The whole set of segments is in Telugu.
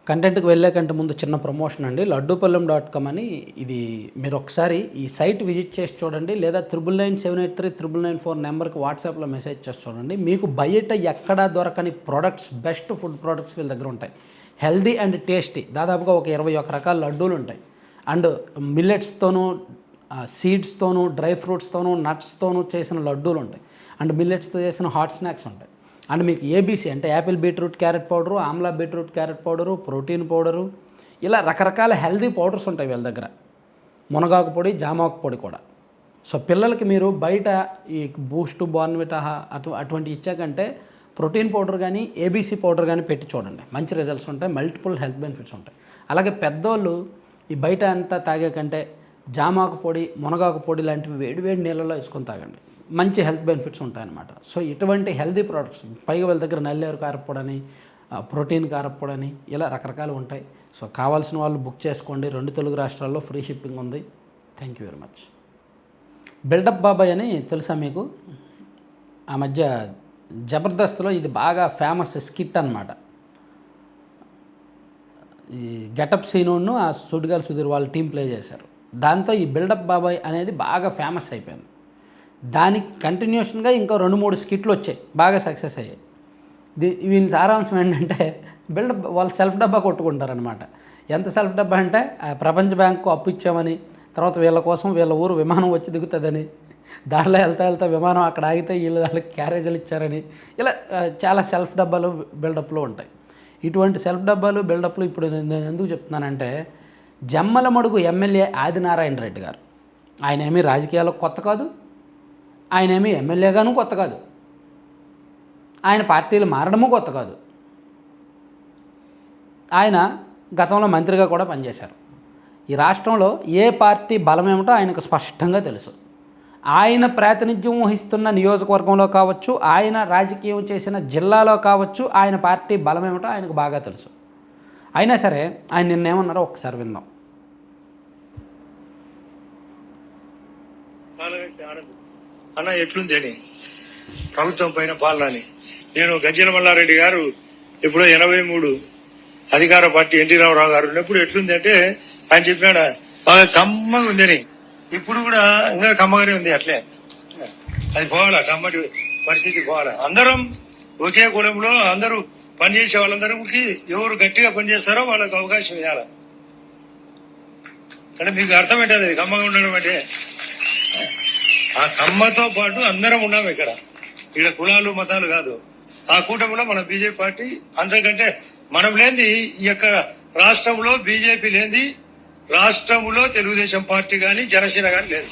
కంటెంట్‌కి వెళ్ళే కంటే ముందు చిన్న ప్రమోషన్ అండి. లడ్డూపల్లెం.com అని ఇది మీరు ఒకసారి ఈ సైట్ విజిట్ చేసి చూడండి. లేదా 9997839994 నెంబర్‌కి వాట్సాప్‌లో మెసేజ్ చేసి చూడండి. మీకు బయట ఎక్కడా దొరకని ప్రొడక్ట్స్, బెస్ట్ ఫుడ్ ప్రొడక్ట్స్ వీళ్ళ దగ్గర ఉంటాయి. హెల్తీ అండ్ టేస్టీ దాదాపుగా ఒక 21 రకాల లడ్డూలు ఉంటాయి. అండ్ మిల్లెట్స్తోనూ, సీడ్స్తోనూ, డ్రై ఫ్రూట్స్తోనూ, నట్స్తోనూ చేసిన లడ్డూలు ఉంటాయి. అండ్ మిల్లెట్స్‌తో చేసిన హాట్ స్నాక్స్ ఉంటాయి. అండ్ మీకు ఏబీసీ అంటే Apple beetroot carrot powder, Amla beetroot carrot powder, protein powder, ఇలా రకరకాల హెల్తీ పౌడర్స్ ఉంటాయి వీళ్ళ దగ్గర. మునగాకు పొడి, జామాకు పొడి కూడా. సో పిల్లలకి మీరు బయట ఈ బూస్ట్, బోర్న్విటా అటువంటి ఇచ్చాకంటే ప్రోటీన్ పౌడర్ కానీ, ఏబీసీ పౌడర్ కానీ పెట్టి చూడండి. మంచి రిజల్ట్స్ ఉంటాయి, మల్టిపుల్ హెల్త్ బెనిఫిట్స్ ఉంటాయి. అలాగే పెద్దోళ్ళు ఈ బయట అంతా తాగే కంటే జామాకు పొడి, మునగాకు పొడి లాంటివి వేడివేడి నీళ్ళలో వేసుకొని తాగండి. మంచి హెల్త్ బెనిఫిట్స్ ఉంటాయన్నమాట. సో ఇటువంటి హెల్తీ ప్రోడక్ట్స్ పైగా వీళ్ళ దగ్గర నల్లేరు కారప్పొడని, ప్రోటీన్ కారప్పొడని ఇలా రకరకాలు ఉంటాయి. సో కావాల్సిన వాళ్ళు బుక్ చేసుకోండి. 2 తెలుగు రాష్ట్రాల్లో ఫ్రీ షిప్పింగ్ ఉంది. Thank you very much. Build up బాబాయ్ అని తెలుసా మీకు? ఆ మధ్య జబర్దస్త్లో ఇది బాగా ఫేమస్ స్కిట్ అనమాట. ఈ గెటప్ సీనును ఆ సుడిగాలి సుధీర్ వాళ్ళ టీం ప్లే చేశారు. దాంతో ఈ బిల్డప్ బాబాయ్ అనేది బాగా ఫేమస్ అయిపోయింది. దానికి కంటిన్యూషన్గా ఇంకో 2-3 స్కిట్లు వచ్చాయి, బాగా సక్సెస్ అయ్యాయి. వీళ్ళ సారాంశం ఏంటంటే బిల్డప్ వాళ్ళు సెల్ఫ్ డబ్బా కొట్టుకుంటారనమాట. ఎంత సెల్ఫ్ డబ్బా అంటే ప్రపంచ బ్యాంకు అప్పు ఇచ్చామని, తర్వాత వీళ్ళ కోసం వీళ్ళ ఊరు విమానం వచ్చి దిగుతుందని, దారిలో వెళ్తా విమానం అక్కడ ఆగితే వాళ్ళకి క్యారేజీలు ఇచ్చారని, ఇలా చాలా సెల్ఫ్ డబ్బాలు బిల్డప్లు ఉంటాయి. ఇటువంటి సెల్ఫ్ డబ్బాలు బిల్డప్లు ఇప్పుడు నేను ఎందుకు చెప్తున్నానంటే, జమ్మలమడుగు ఎమ్మెల్యే ఆదినారాయణ రెడ్డి గారు, ఆయన ఏమీ రాజకీయాలకు కొత్త కాదు, ఆయన ఏమీ ఎమ్మెల్యేగాను కొత్త కాదు, ఆయన పార్టీలు మారడము కొత్త కాదు. ఆయన గతంలో మంత్రిగా కూడా పనిచేశారు. ఈ రాష్ట్రంలో ఏ పార్టీ బలమేమిటో ఆయనకు స్పష్టంగా తెలుసు. ఆయన ప్రాతినిధ్యం వహిస్తున్న నియోజకవర్గంలో కావచ్చు, ఆయన రాజకీయం చేసిన జిల్లాలో కావచ్చు, ఆయన పార్టీ బలమేమిటో ఆయనకు బాగా తెలుసు. అయినా సరే ఆయన నిన్నేమన్నారో ఒకసారి విందాం. అన్న ఎట్లుంది అని ప్రభుత్వం పైన పాలన అని. నేను గజ్జల మల్లారెడ్డి గారు ఇప్పుడు 83 అధికార పార్టీ ఎన్టీ రామారావు గారు ఉన్నప్పుడు ఎట్లుంది అంటే ఆయన చెప్పినాడు బాగా కమ్మగా ఉంది అని. ఇప్పుడు కూడా ఇంకా కమ్మగానే ఉంది. అట్లే అది పోవాలా, కమ్మటి పరిస్థితి పోవాలా. అందరం ఒకే కులంలో అందరూ పనిచేసే వాళ్ళందరికీ ఎవరు గట్టిగా పనిచేస్తారో వాళ్ళకి అవకాశం ఇవ్వాలి. అంటే మీకు అర్థమేంటది కమ్మగా ఉండడం అంటే, ఆ కమ్మతో పాటు అందరం ఉన్నాము ఇక్కడ కులాలు మతాలు కాదు. ఆ కూటమిలో మన బీజేపీ పార్టీ అందరికంటే మనం లేనిది ఈ యొక్క రాష్ట్రంలో బీజేపీ లేనిది రాష్ట్రంలో తెలుగుదేశం పార్టీ కానీ జనసేన కానీ లేదు.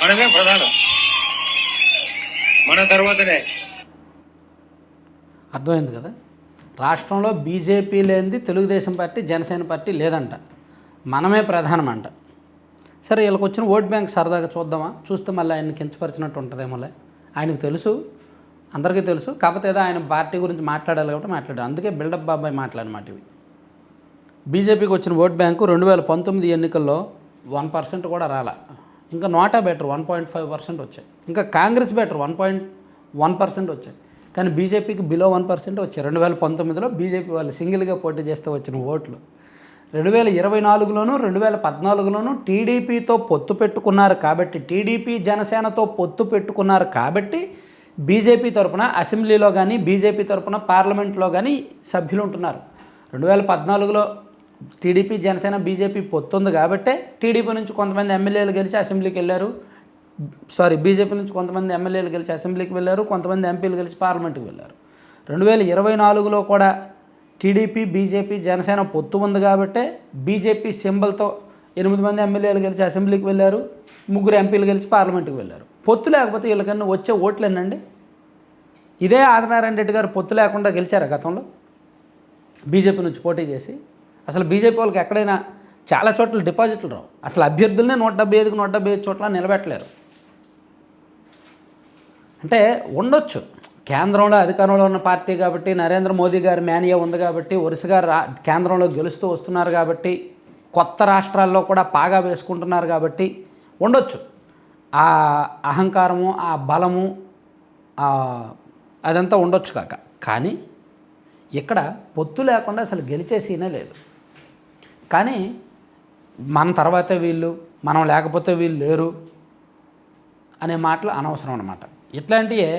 మనమే ప్రధానం, మన తర్వాతనే. అర్థమైంది కదా? రాష్ట్రంలో బీజేపీ లేనిది తెలుగుదేశం పార్టీ జనసేన పార్టీ లేదంట, మనమే ప్రధానమంట. సరే వీళ్ళకి వచ్చిన ఓట్ బ్యాంక్ సరదాగా చూద్దామా? చూస్తే మళ్ళీ ఆయన్ని కించపరిచినట్టు ఉంటుందేమోలే. ఆయనకు తెలుసు, అందరికీ తెలుసు. కాకపోతే ఏదో ఆయన పార్టీ గురించి మాట్లాడాలి కాబట్టి మాట్లాడారు. అందుకే బిల్డప్ బాబాయ్ మాట్లాడమాట ఇవి. బీజేపీకి వచ్చిన ఓట్ బ్యాంకు 2019 ఎన్నికల్లో 1% కూడా రాలా. ఇంకా నోటా బెటర్ 1.5% వచ్చాయి. ఇంకా కాంగ్రెస్ బెటర్ 1.1% వచ్చాయి. కానీ బీజేపీకి బిలో 1% వచ్చాయి. 2019లో బీజేపీ వాళ్ళు సింగిల్గా పోటీ చేస్తే వచ్చిన ఓట్లు. 2024లోనూ 2014లోనూ టీడీపీతో పొత్తు పెట్టుకున్నారు కాబట్టి, టీడీపీ జనసేనతో పొత్తు పెట్టుకున్నారు కాబట్టి బీజేపీ తరపున అసెంబ్లీలో కానీ, బీజేపీ తరపున పార్లమెంట్లో కానీ సభ్యులు ఉంటున్నారు. 2014లో టీడీపీ జనసేన బీజేపీ పొత్తు ఉంది కాబట్టే టీడీపీ నుంచి కొంతమంది ఎమ్మెల్యేలు గెలిచి అసెంబ్లీకి వెళ్ళారు. బీజేపీ నుంచి కొంతమంది ఎమ్మెల్యేలు గెలిచి అసెంబ్లీకి వెళ్ళారు, కొంతమంది ఎంపీలు గెలిచి పార్లమెంట్కి వెళ్ళారు. 2024లో కూడా టీడీపీ బీజేపీ జనసేన పొత్తు ఉంది కాబట్టే బీజేపీ సింబల్తో 8 మంది ఎమ్మెల్యేలు గెలిచి అసెంబ్లీకి వెళ్ళారు, 3 ఎంపీలు గెలిచి పార్లమెంట్కి వెళ్ళారు. పొత్తు లేకపోతే వీళ్ళకన్నా వచ్చే ఓట్లేనండి. ఇదే ఆదినారాయణ రెడ్డి గారు పొత్తు లేకుండా గెలిచారు గతంలో బీజేపీ నుంచి పోటీ చేసి. అసలు బీజేపీ వాళ్ళకి ఎక్కడైనా చాలా చోట్ల డిపాజిట్లు రావు. అసలు అభ్యర్థులనే 175కి 175 చోట్ల నిలబెట్టలేరు. అంటే ఉండొచ్చు, కేంద్రంలో అధికారంలో ఉన్న పార్టీ కాబట్టి, నరేంద్ర మోదీ గారి మేనియా ఉంది కాబట్టి, వరుసగా కేంద్రంలో గెలుస్తూ వస్తున్నారు కాబట్టి, కొత్త రాష్ట్రాల్లో కూడా పాగా వేసుకుంటున్నారు కాబట్టి ఉండొచ్చు. ఆ అహంకారము, ఆ బలము, అదంతా ఉండొచ్చు కాక. కానీ ఇక్కడ పొత్తు లేకుండా అసలు గెలిచే సీనే లేదు. కానీ మన తర్వాతే వీళ్ళు, మనం లేకపోతే వీళ్ళు లేరు అనే మాటలు అనవసరం అన్నమాట. ఇట్లాంటివే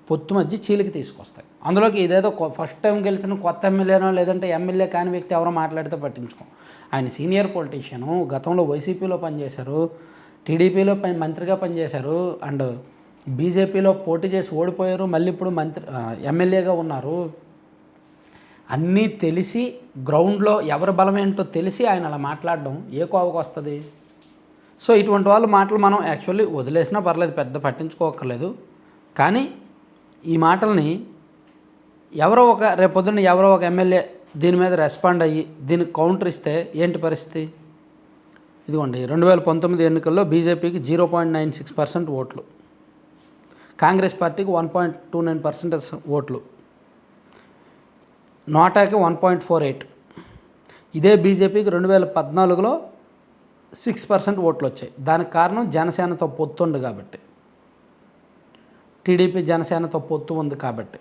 పొత్తు మధ్య చీలిక తీసుకొస్తాయి. అందులోకి ఇదేదో ఫస్ట్ టైం గెలిచిన కొత్త ఎమ్మెల్యేనో లేదంటే ఎమ్మెల్యే కాని వ్యక్తి ఎవరో మాట్లాడితే పట్టించుకోం. ఆయన సీనియర్ పొలిటీషియను, గతంలో వైసీపీలో పనిచేశారు, టీడీపీలో మంత్రిగా పనిచేశారు, అండ్ బీజేపీలో పోటీ చేసి ఓడిపోయారు, మళ్ళీ ఇప్పుడు ఎమ్మెల్యేగా ఉన్నారు. అన్నీ తెలిసి గ్రౌండ్లో ఎవరి బలం ఏంటో తెలిసి ఆయన అలా మాట్లాడడం ఏ కోవకు వస్తుంది? సో ఇటువంటి వాళ్ళ మాటలు మనం యాక్చువల్లీ వదిలేసినా పర్లేదు, పెద్ద పట్టించుకోకర్లేదు. కానీ ఈ మాటల్ని రేపొద్దున్న ఎవరో ఒక ఎమ్మెల్యే దీని మీద రెస్పాండ్ అయ్యి దీనికి కౌంటర్ ఇస్తే ఏంటి పరిస్థితి? ఇదిగోండి 2019 ఎన్నికల్లో బీజేపీకి 0.96% ఓట్లు, కాంగ్రెస్ పార్టీకి 1.29% ఓట్లు, నోటాకి 1.48. ఇదే బీజేపీకి 2014లో 6% ఓట్లు వచ్చాయి. దానికి కారణం జనసేనతో పొత్తు ఉంది కాబట్టి, టీడీపీ జనసేనతో పొత్తు ఉంది కాబట్టి.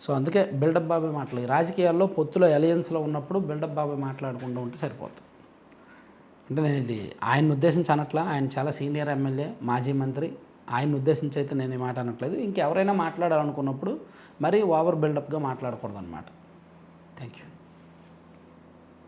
సో అందుకే బిల్డప్ బాబాయ్ మాటలు, ఈ రాజకీయాల్లో పొత్తులో అలయన్స్లో ఉన్నప్పుడు బిల్డప్ బాబాయ్ మాట్లాడుకుంటూ ఉంటే సరిపోతుంది. అంటే నేను ఇది ఆయన్ని ఉద్దేశించి అనట్లా, ఆయన చాలా సీనియర్ ఎమ్మెల్యే, మాజీ మంత్రి, ఆయన్ని ఉద్దేశించి అయితే నేను ఈ మాట అనట్లేదు. ఇంకెవరైనా మాట్లాడాలనుకున్నప్పుడు మరీ ఓవర్ బిల్డప్గా మాట్లాడకూడదు అనమాట. Thank you.